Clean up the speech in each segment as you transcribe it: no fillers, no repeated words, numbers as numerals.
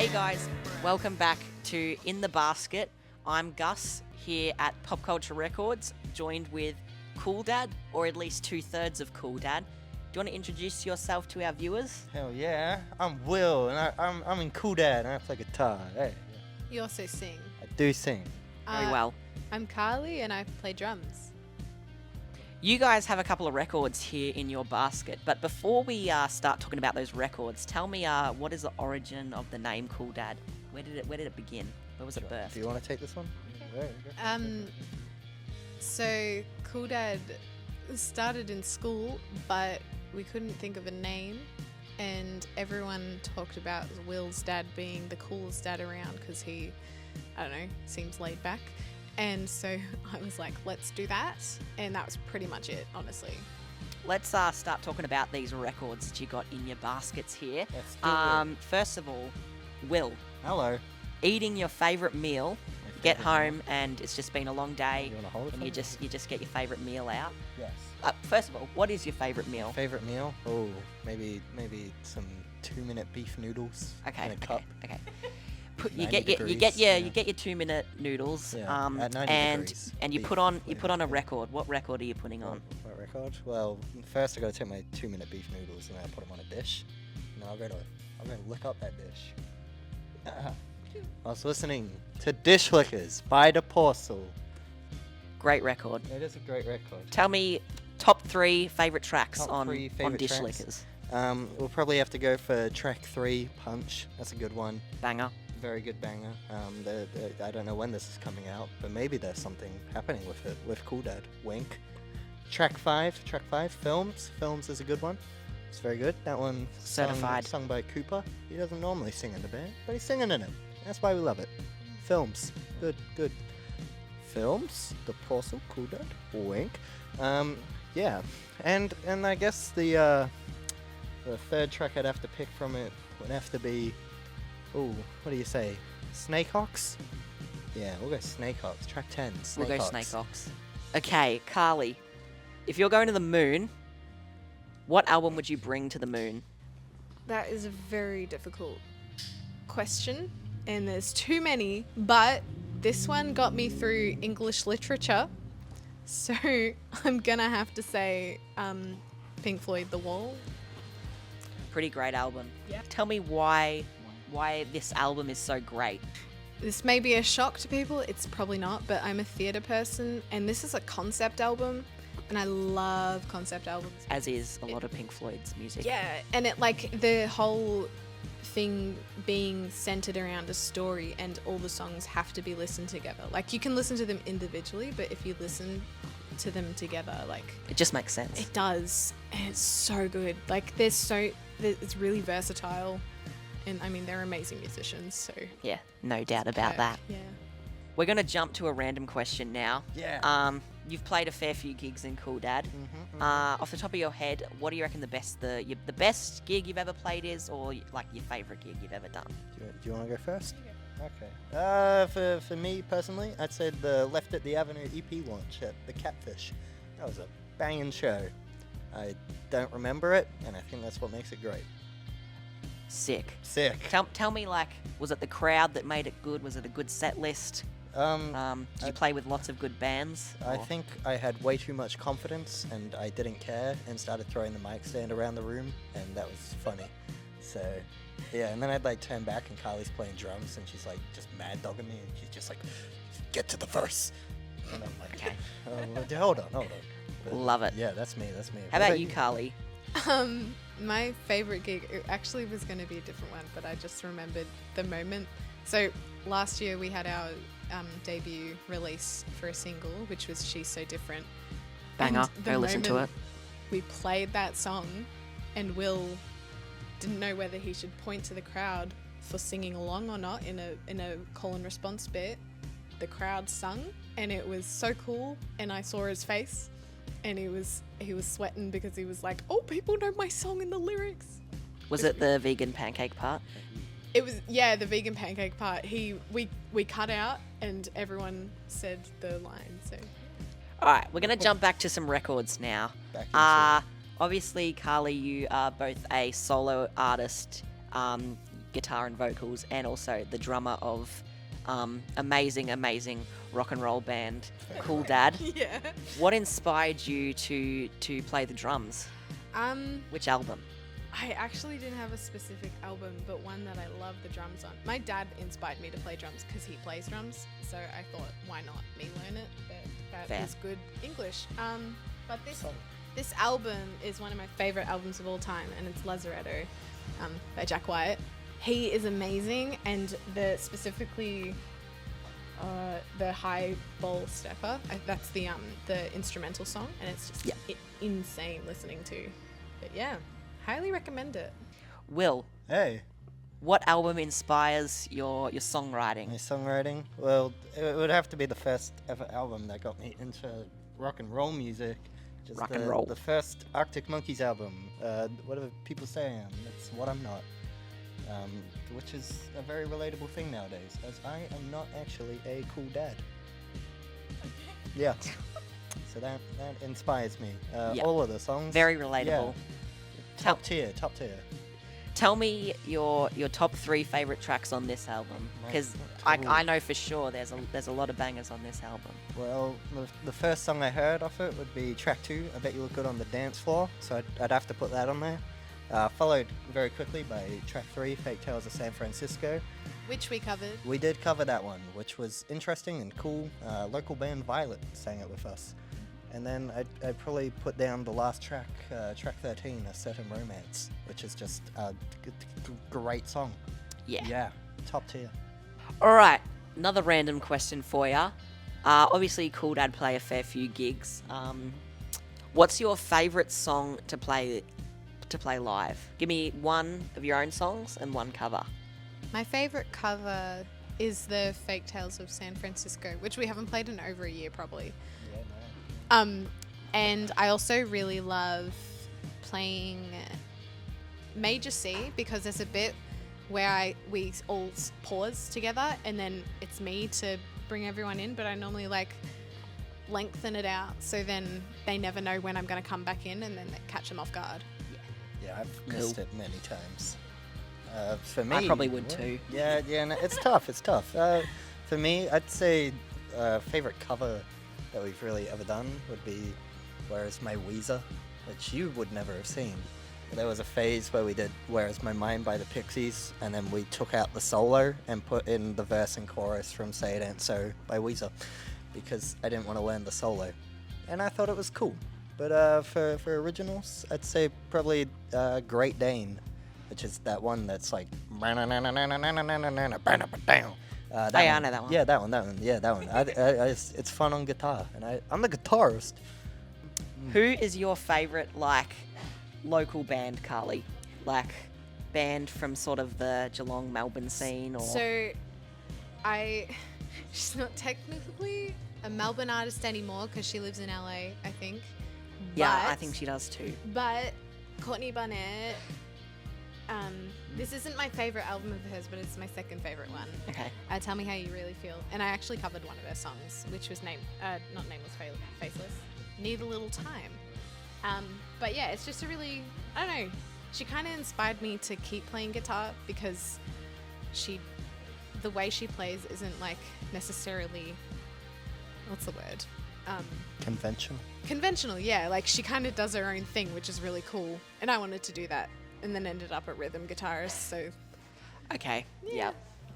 Hey guys, welcome back to In the Basket. I'm Gus here at Popcultcha Records, joined with Cooldad, or at least 2/3 of Cooldad. Do you want to introduce yourself to our viewers? Hell yeah, I'm Will, and I'm in Cooldad, and I play guitar. Hey, You also sing. I do sing. Very well. I'm Carly and I play drums. You guys have a couple of records here in your basket, but before we start talking about those records, tell me what is the origin of the name Cooldad? Where did it begin? Where was it birthed? Do you want to take this one? So Cooldad started in school, but we couldn't think of a name, and everyone talked about Will's dad being the coolest dad around because he, I don't know, seems laid back. And so I was like, let's do that. And that was pretty much it, honestly. Let's start talking about these records that you got in your baskets here. Let's do it. First of all, Will, Hello. eating your favourite meal, get home and it's just been a long day, You want to hold it? and you just get your favourite meal out. Yes. First of all, what is your favourite meal? Favorite meal? Oh, maybe some 2-minute beef noodles Okay, in a cup. okay. You 90 get your degrees, yeah. 2-minute noodles, Yeah, at 90 and degrees, you beef put on flavour, a yeah. record. What record are you putting on? What record? Well, first I gotta take my 2-minute beef noodles and then I put them on a dish. And then I'm gonna lick up that dish. I was listening to Dishlickers by the Porsal. Great record. It is a great record. Tell me top 3 favourite tracks Top on 3 favourite Dishlickers. tracks? We'll probably have to go for track 3, Punch. That's a good one. Banger. Very good banger. I don't know when this is coming out, but maybe there's something happening with it, with Cooldad. Wink. Track 5, Films. Films is a good one. It's very good. That one Certified. sung by Cooper. He doesn't normally sing in the band, but he's singing in it. That's why we love it. Films. Good. Films. The Porsal, Cooldad. Wink. Yeah. And I guess the third track I'd have to pick from it would have to be, ooh, what do you say? Snakehawks? Yeah, we'll go Snakehawks. Track 10, Snakehawks. We'll go Snakehawks. Okay, Carly, if you're going to the moon, what album would you bring to the moon? That is a very difficult question, and there's too many, but this one got me through English literature, so I'm gonna have to say Pink Floyd, The Wall. Pretty great album. Yeah. Tell me why this album is so great. This may be a shock to people, it's probably not, but I'm a theatre person, and this is a concept album, and I love concept albums. As is a lot of Pink Floyd's music. Yeah, and it like the whole thing being centered around a story, and all the songs have to be listened together. Like you can listen to them individually, but if you listen to them together, like It just makes sense. it does, and it's so good. Like it's really versatile, and I mean they're amazing musicians. So Yeah, no doubt about that. Yeah. We're going to jump to a random question now. Yeah. You've played a fair few gigs in Cooldad. Mhm. Off the top of your head, what do you reckon the best gig you've ever played is, or like your favourite gig you've ever done? Do you want to go first? Okay. For me personally, I'd say the Left at the Avenue EP launch at the Catfish. That was a banging show. I don't remember it, and I think that's what makes it great. Sick. Sick. Tell me, like, was it the crowd that made it good? Was it a good set list? Did you play with lots of good bands? I or- think I had way too much confidence, and I didn't care, and started throwing the mic stand around the room, and that was funny. So, yeah, and then I'd like turn back, and Carly's playing drums, and she's like just mad dogging me, and she's just like, get to the verse. And I'm like, Okay. hold on. But Love it. yeah, that's me. How about you, Carly? My favorite gig, it actually was going to be a different one, but I just remembered the moment. So last year we had our debut release for a single, which was She's So Different. Banger. And the Go listen to it. moment we played that song, and Will didn't know whether he should point to the crowd for singing along or not in a call and response bit. The crowd sung, and it was so cool, and I saw his face, and he was sweating because he was like, oh, people know my song and the lyrics. Was it the vegan pancake part? It was, the vegan pancake part. We cut out, and everyone said the line. So All right, we're going to jump back to some records now. Back into Obviously, Carly, you are both a solo artist. guitar and vocals, and also the drummer of amazing rock and roll band Cooldad. Yeah. What inspired you to play the drums? Which album? I actually didn't have a specific album, but one that I love the drums on. My dad inspired me to play drums because he plays drums, so I thought, why not me learn it? But that is good English. But this album is one of my favorite albums of all time, and it's Lazeretto by Jack White. He is amazing, and specifically the high bowl stepper. That's the instrumental song, and it's just insane listening to. But yeah, highly recommend it. Will, Hey, what album inspires your songwriting? my songwriting. Well, it would have to be the first ever album that got me into rock and roll music. Just Rock and roll. The first Arctic Monkeys album. Whatever people say I am, that's what I'm not. Which is a very relatable thing nowadays, as I am not actually a cool dad. Yeah. So that inspires me. Yeah. All of the songs. Very relatable. Top tier. Tell me your top 3 favorite tracks on this album, because I know for sure there's a lot of bangers on this album. Well, the first song I heard off it would be track 2, I Bet You Look Good on the Dance Floor, so I'd have to put that on there. Followed very quickly by track 3, Fake Tales of San Francisco. Which we covered. We did cover that one, which was interesting and cool. Local band Violet sang it with us. And then I'd probably put down the last track, track 13, A Certain Romance, which is just a great song. Yeah, top tier. All right, another random question for ya. Obviously, Cooldad play a fair few gigs. What's your favourite song to play live? Give me one of your own songs and one cover. My favorite cover is the Fake Tales of San Francisco, which we haven't played in over a year probably. And I also really love playing Major C, because there's a bit where we all pause together and then it's me to bring everyone in, but I normally lengthen it out so then they never know when I'm going to come back in, and then catch them off guard. Yeah, I've missed it many times. For me, I probably would too. Yeah, no, it's tough. For me, I'd say favorite cover that we've really ever done would be Where Is My Weezer, which you would never have seen. There was a phase where we did Where Is My Mind by the Pixies, and then we took out the solo and put in the verse and chorus from Say It Ain't So by Weezer, because I didn't want to learn the solo. And I thought it was cool. But for originals, I'd say probably Great Dane, which is that one that's like... I know that one. Yeah, that one. Yeah, that one. It's fun on guitar, and I'm the guitarist. Who is your favourite local band, Carly? Band from sort of the Geelong, Melbourne scene, or... So, she's not technically a Melbourne artist anymore because she lives in LA, I think. Yeah, I think she does too. But Courtney Barnett, this isn't my favourite album of hers, but it's my second favourite one. Okay. Tell Me How You Really Feel. And I actually covered one of her songs, which was not Nameless, Faceless. Need a Little Time. But yeah, it's just a really, I don't know, she kind of inspired me to keep playing guitar, because the way she plays isn't necessarily, what's the word? Conventional, yeah. She kind of does her own thing, which is really cool. And I wanted to do that, and then ended up a rhythm guitarist, so... Okay, yeah.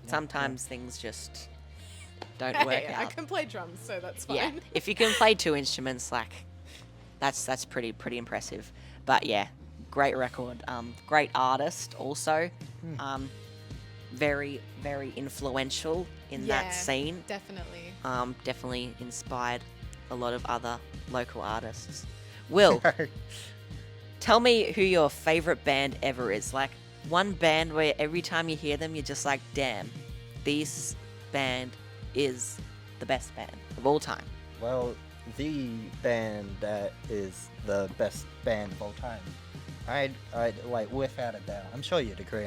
Sometimes things just don't work out. I can play drums, so that's fine. Yeah, if you can play 2 instruments, that's pretty impressive. But yeah, great record. Great artist also. Very, very influential in that scene. Definitely. Definitely inspired a lot of other local artists. Will, tell me who your favourite band ever is. One band where every time you hear them, you're just like, damn, this band is the best band of all time. Well, the band that is the best band of all time, I'd without a doubt. I'm sure you'd agree.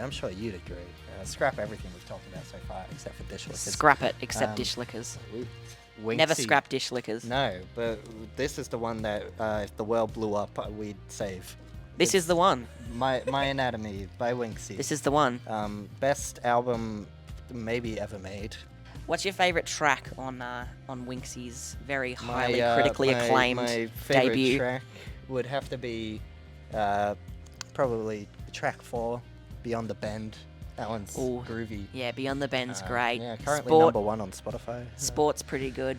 Scrap everything we've talked about so far, except for Dishlickers. Scrap it, except Dishlickers. Winksy. Never scrap Dishlickers. No, but this is the one that if the world blew up, we'd save. This is the one. My Anatomy by Winksy. This is the one. Best album maybe ever made. What's your favorite track on Winksy's very highly My, critically acclaimed my favorite debut? track would have to be probably track 4, Beyond the Bend. That one's Ooh. groovy. Yeah, Beyond the Bend's great. Yeah, currently Sport, #1 on Spotify. Sport's pretty good.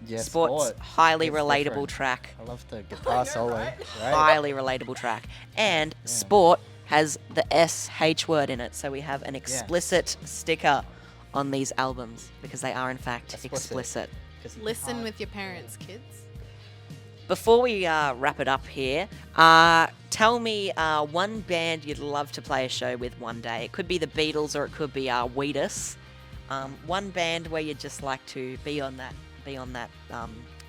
Yeah, Sport's Sport. highly It's relatable different. track. I love the guitar solo. Right? Highly relatable track. And Sport has the SH word in it, so we have an explicit sticker on these albums because they are in fact explicit. 'Cause you Listen can't- with your parents, kids. Before we wrap it up here, tell me one band you'd love to play a show with one day. It could be the Beatles or it could be Wheatus. One band where you'd just like to be on that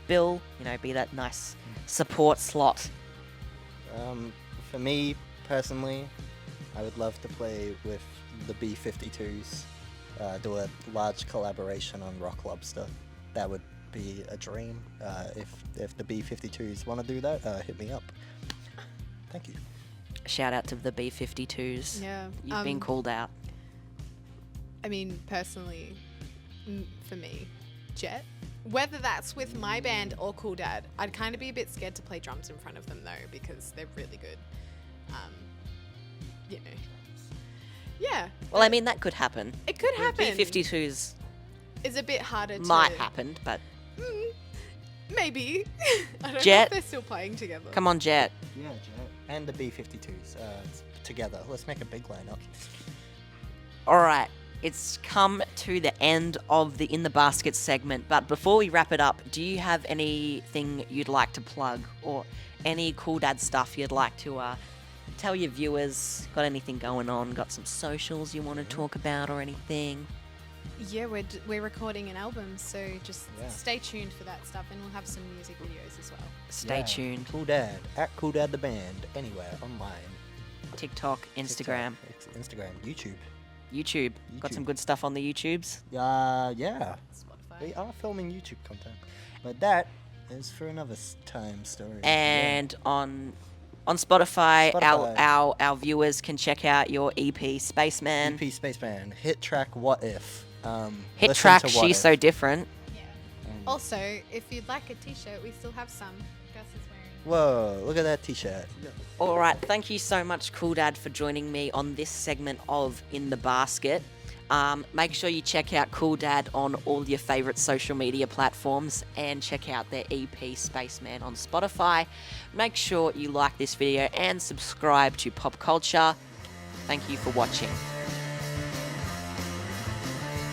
bill, be that nice support slot. For me personally, I would love to play with the B-52s, do a large collaboration on Rock Lobster. That would be a dream. If the B-52s want to do that, hit me up. Thank you. Shout out to the B-52s. Yeah. You've been called out. I mean, personally, for me, Jet. Whether that's with my band or Cooldad, I'd kind of be a bit scared to play drums in front of them though, because they're really good. Yeah. Well, I mean, that could happen. It could happen. B-52s Is a bit harder to... might happen, but Maybe. I don't Jet. know if they're still playing together. come on, Jet. Yeah, Jet. And the B-52s together. Let's make a big lineup. All right, it's come to the end of the In the Basket segment, but before we wrap it up, do you have anything you'd like to plug or any Cooldad stuff you'd like to tell your viewers? Got anything going on? Got some socials you want to talk about or anything? Yeah, we're recording an album, so just Yeah. stay tuned for that stuff, and we'll have some music videos as well. Stay tuned. Cooldad, at Cooldad the band, anywhere, online. TikTok, Instagram, TikTok, Instagram, YouTube. YouTube. Got some good stuff on the YouTubes. Yeah. Spotify. We are filming YouTube content. But that is for another time story. And on Spotify, Spotify. our viewers can check out your EP, Spaceman. EP Spaceman, hit track What If. Hit listen track to What She's If. So Different. Yeah. Also, if you'd like a t-shirt, we still have some. Gus is wearing. Whoa, look at that t-shirt. All right, thank you so much, Cooldad, for joining me on this segment of In the Basket. Make sure you check out Cooldad on all your favourite social media platforms and check out their EP Spaceman on Spotify. Make sure you like this video and subscribe to Popcultcha. Thank you for watching.